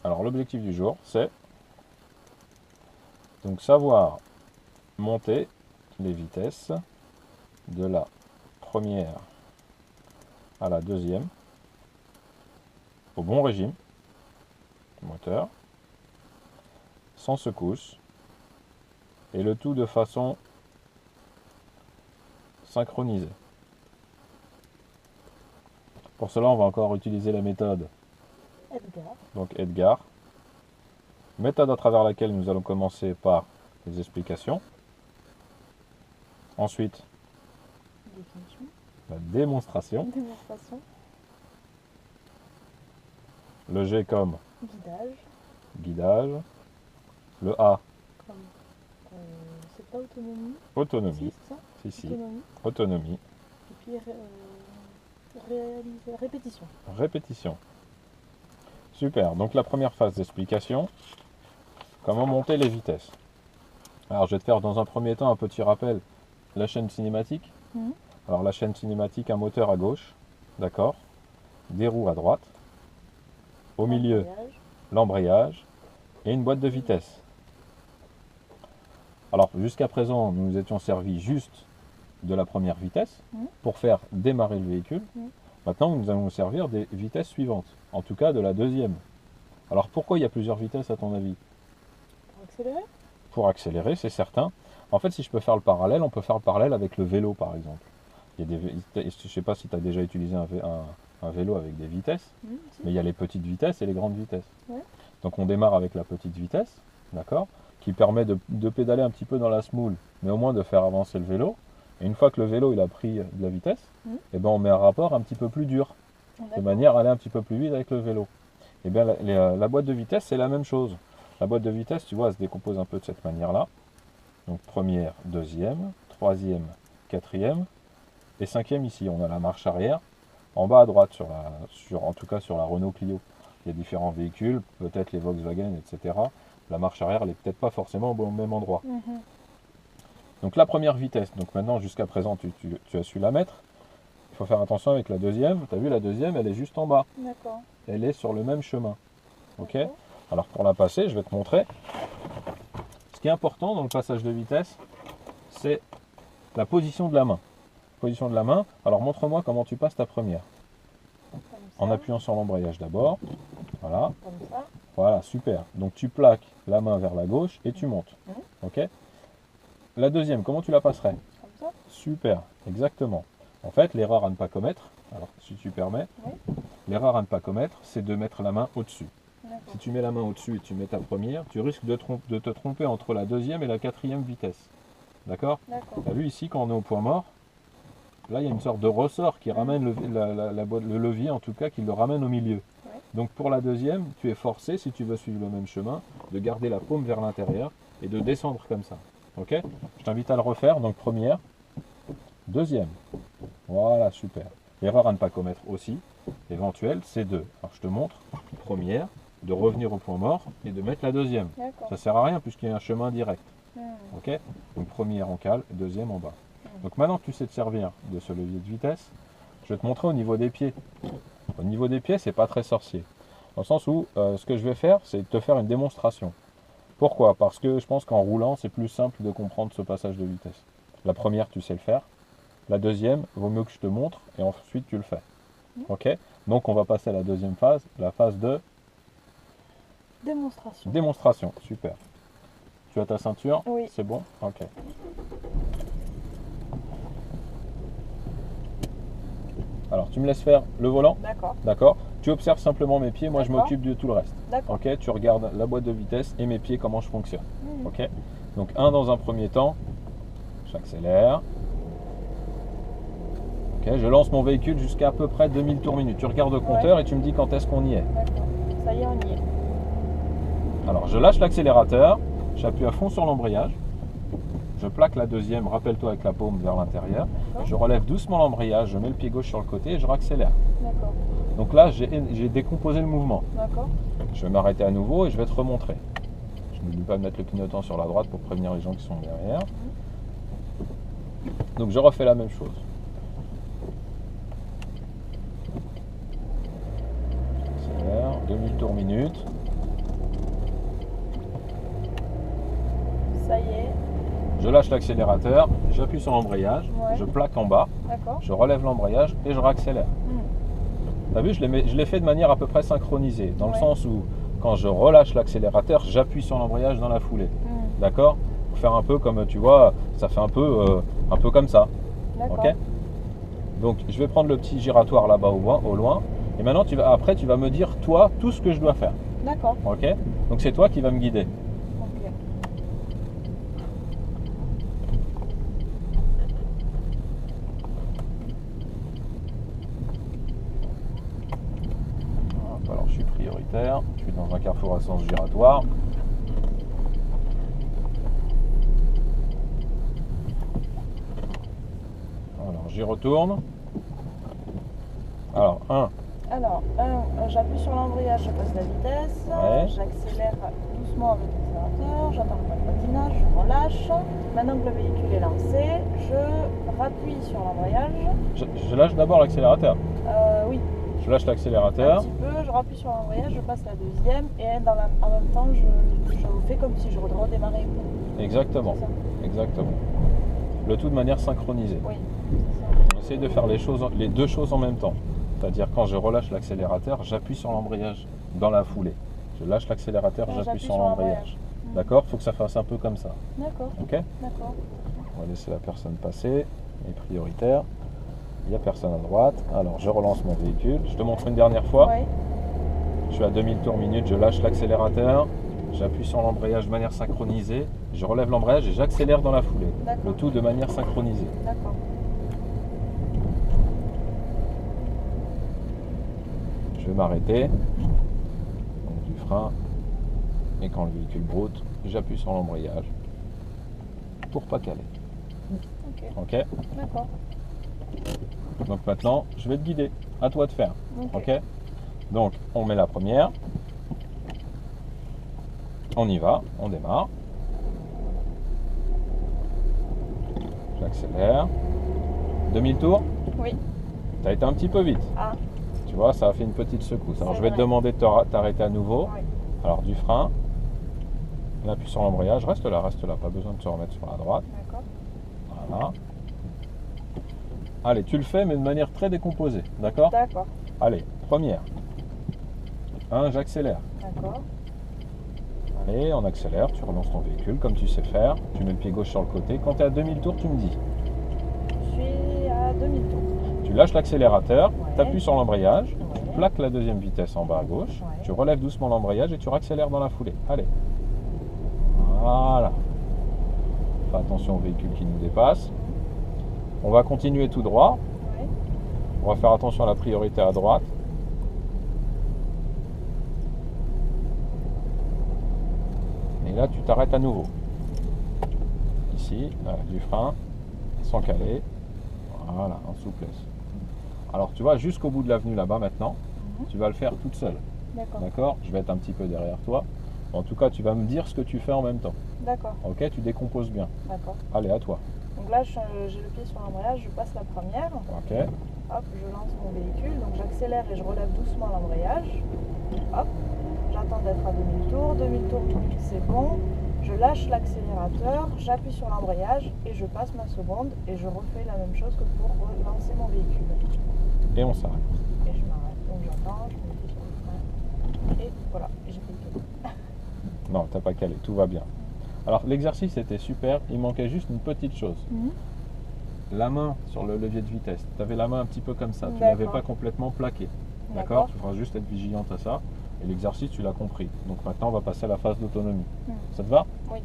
Alors l'objectif du jour, c'est donc savoir monter les vitesses de la première à la deuxième au bon régime moteur, sans secousse, et le tout de façon synchronisée. Pour cela, on va encore utiliser la méthode Edgar. donc Edgar, méthode à travers laquelle nous allons commencer par les explications, ensuite Définition. la démonstration, Démonstration. le G comme Guidage. guidage, le A Comme. C'est pas autonomie. autonomie, Si, c'est ça. si, Autonomie. autonomie, Et puis répétition. répétition. Super, donc la première phase d'explication, comment monter les vitesses. Alors je vais te faire dans un premier temps un petit rappel, la chaîne cinématique. Mhm. Alors la chaîne cinématique, un moteur à gauche, d'accord, des roues à droite, au milieu Embrayage. l'embrayage et une boîte de vitesse. Alors jusqu'à présent nous nous étions servis juste de la première vitesse pour faire démarrer le véhicule. Maintenant nous allons nous servir des vitesses suivantes, en tout cas de la deuxième. Alors pourquoi il y a plusieurs vitesses à ton avis? Pour accélérer. Pour accélérer, c'est certain. En fait, si je peux faire le parallèle, on peut faire le parallèle avec le vélo par exemple. Je ne sais pas si tu as déjà utilisé un vélo avec des vitesses, Si. mais il y a les petites vitesses et les grandes vitesses. Ouais. Donc on démarre avec la petite vitesse, d'accord, qui permet de pédaler un petit peu dans la semoule, mais au moins de faire avancer le vélo. Et une fois que le vélo il a pris de la vitesse, et ben on met un rapport un petit peu plus dur, de manière à aller un petit peu plus vite avec le vélo. Et bien la boîte de vitesse c'est la même chose. La boîte de vitesse, tu vois, elle se décompose un peu de cette manière-là. Donc première, deuxième, troisième, quatrième et cinquième ici. On a la marche arrière. En bas à droite, en tout cas sur la Renault Clio, il y a différents véhicules, peut-être les Volkswagen, etc. La marche arrière, elle n'est peut-être pas forcément au même endroit. Donc la première vitesse, donc maintenant jusqu'à présent tu as su la mettre. Il faut faire attention avec la deuxième. Tu as vu, la deuxième, elle est juste en bas. D'accord. Elle est sur le même chemin. Ok. Alors pour la passer, je vais te montrer. Ce qui est important dans le passage de vitesse, c'est la position de la main. Position de la main. Alors montre-moi comment tu passes ta première. En appuyant sur l'embrayage d'abord. Voilà. Comme ça. Voilà, super. Donc tu plaques la main vers la gauche et tu montes. Ok. La deuxième, comment tu la passerais? Comme ça. Super, exactement. En fait, l'erreur à ne pas commettre, alors si tu permets, l'erreur à ne pas commettre, c'est de mettre la main au-dessus. Si tu mets la main au-dessus et tu mets ta première, tu risques de te tromper entre la deuxième et la quatrième vitesse. D'accord? Tu as vu ici, quand on est au point mort, là il y a une sorte de ressort qui ramène le levier, en tout cas, qui le ramène au milieu. Donc pour la deuxième, tu es forcé, si tu veux suivre le même chemin, de garder la paume vers l'intérieur et de descendre comme ça. Ok? Je t'invite à le refaire. Donc première, deuxième. Voilà, super. L'erreur à ne pas commettre aussi, éventuelle, c'est de, alors je te montre, première, de revenir au point mort et de mettre la deuxième. Ça ne sert à rien puisqu'il y a un chemin direct. Ok? Donc première en cale, deuxième en bas. Donc maintenant que tu sais te servir de ce levier de vitesse, je vais te montrer au niveau des pieds. Au niveau des pieds, c'est pas très sorcier. Dans le sens où ce que je vais faire, c'est te faire une démonstration. Pourquoi? Parce que je pense qu'en roulant, c'est plus simple de comprendre ce passage de vitesse. La première, tu sais le faire. La deuxième, vaut mieux que je te montre et ensuite tu le fais. Ok? Donc on va passer à la deuxième phase, la phase de démonstration. Démonstration, super. Tu as ta ceinture? Oui. C'est bon? Ok. Alors tu me laisses faire le volant? D'accord. D'accord. Tu observes simplement mes pieds, moi je m'occupe de tout le reste. D'accord. Ok, tu regardes la boîte de vitesse et mes pieds, comment je fonctionne. Ok. Donc dans un premier temps, j'accélère. Ok, je lance mon véhicule jusqu'à à peu près 2000 tours minute. Tu regardes le compteur et tu me dis quand est-ce qu'on y est. D'accord. Ça y est, on y est. Alors je lâche l'accélérateur, j'appuie à fond sur l'embrayage. Je plaque la deuxième, rappelle-toi, avec la paume vers l'intérieur. Je relève doucement l'embrayage, je mets le pied gauche sur le côté et je raccélère. D'accord. Donc là, j'ai décomposé le mouvement. D'accord. Je vais m'arrêter à nouveau et je vais te remontrer. Je n'oublie pas de mettre le clignotant sur la droite pour prévenir les gens qui sont derrière. Donc je refais la même chose. J'accélère, 2000 tours minute. est. Je lâche l'accélérateur, j'appuie sur l'embrayage, Ouais. je plaque en bas, D'accord. je relève l'embrayage et je réaccélère. T'as vu, je l'ai fait de manière à peu près synchronisée, dans le Ouais. sens où quand je relâche l'accélérateur, j'appuie sur l'embrayage dans la foulée. D'accord? Pour faire un peu comme, tu vois, ça fait un peu comme ça. D'accord. Ok? Donc je vais prendre le petit giratoire là-bas au loin. Et maintenant, après, tu vas me dire, toi, tout ce que je dois faire. D'accord. Ok? Donc c'est toi qui vas me guider. Ok. Hop, alors je suis prioritaire. Je suis dans un carrefour à sens giratoire. Alors j'y retourne. Alors, 1. Alors, j'appuie sur l'embrayage, je passe la vitesse, Ouais. j'accélère doucement avec l'accélérateur, j'attends le point de patinage, je relâche. Maintenant que le véhicule est lancé, je rappuie sur l'embrayage. Je lâche d'abord l'accélérateur. Oui, Je lâche un l'accélérateur. petit peu, je rappuie sur l'embrayage, je passe la deuxième et en même temps, je fais comme si je redémarrais. Exactement. C'est ça. Exactement. Le tout de manière synchronisée. Oui, c'est ça. J'essaie de faire les deux choses en même temps. C'est-à-dire quand je relâche l'accélérateur, j'appuie sur l'embrayage dans la foulée. Je lâche l'accélérateur, Ouais, j'appuie sur l'embrayage. D'accord? Il faut que ça fasse un peu comme ça. D'accord, Ok? d'accord. On va laisser la personne passer. Elle est prioritaire. Il n'y a personne à droite. Alors je relance mon véhicule. Je te montre une dernière fois. Ouais. Je suis à 2000 tours minute. Je lâche l'accélérateur. J'appuie sur l'embrayage de manière synchronisée. Je relève l'embrayage et j'accélère dans la foulée. D'accord. Le tout de manière synchronisée. D'accord. Je vais m'arrêter. Donc du frein. Et quand le véhicule broute, j'appuie sur l'embrayage pour pas caler. Ok, Ok? d'accord. Donc maintenant, je vais te guider. À toi de faire. Ok. Ok? Donc on met la première. On y va, on démarre. J'accélère. Demi-tour. Oui. Tu as été un petit peu vite. Ah, Tu vois, ça a fait une petite secousse. Alors C'est je vais te vrai. demander de t'arrêter à nouveau. oui. Alors du frein. On appuie sur l'embrayage. Reste là, pas besoin de se remettre sur la droite. D'accord. Voilà. Allez, tu le fais, mais de manière très décomposée. D'accord? D'accord. Allez, première. 1, j'accélère. D'accord. Allez, on accélère, tu relances ton véhicule comme tu sais faire. Tu mets le pied gauche sur le côté. Quand tu es à 2000 tours, tu me dis. Je suis à 2000 tours. Tu lâches l'accélérateur, Ouais. tu appuies sur l'embrayage, Ouais. tu plaques la deuxième vitesse en bas à gauche, Ouais. tu relèves doucement l'embrayage et tu réaccélères dans la foulée. Allez. Voilà. Fais attention au véhicule qui nous dépasse. On va continuer tout droit. Ouais. On va faire attention à la priorité à droite. Et là, tu t'arrêtes à nouveau. Ici, du frein, sans caler. Voilà, en souplesse. Alors, tu vois, jusqu'au bout de l'avenue là-bas maintenant, tu vas le faire toute seule. D'accord. D'accord? Je vais être un petit peu derrière toi. En tout cas, tu vas me dire ce que tu fais en même temps. D'accord. Ok? Tu décomposes bien. D'accord. Allez, à toi. Donc là, j'ai le pied sur l'embrayage, je passe la première. Ok? Hop, je lance mon véhicule. Donc j'accélère et je relève doucement l'embrayage. Hop, j'attends d'être à 2000 tours. 2000 tours, c'est bon. Je lâche l'accélérateur, j'appuie sur l'embrayage et je passe ma seconde et je refais la même chose que pour relancer mon véhicule. Et on s'arrête. Et je m'arrête. Donc j'attends, je me dis sur le frein. Et voilà, et j'ai fait le tour. Non, t'as pas calé, tout va bien. Alors, l'exercice était super, il manquait juste une petite chose. La main sur le levier de vitesse. Tu avais la main un petit peu comme ça, tu ne l'avais D'accord. pas complètement plaquée. D'accord? Tu feras juste être vigilante à ça. Et l'exercice, tu l'as compris. Donc maintenant, on va passer à la phase d'autonomie. Ça te va? Oui.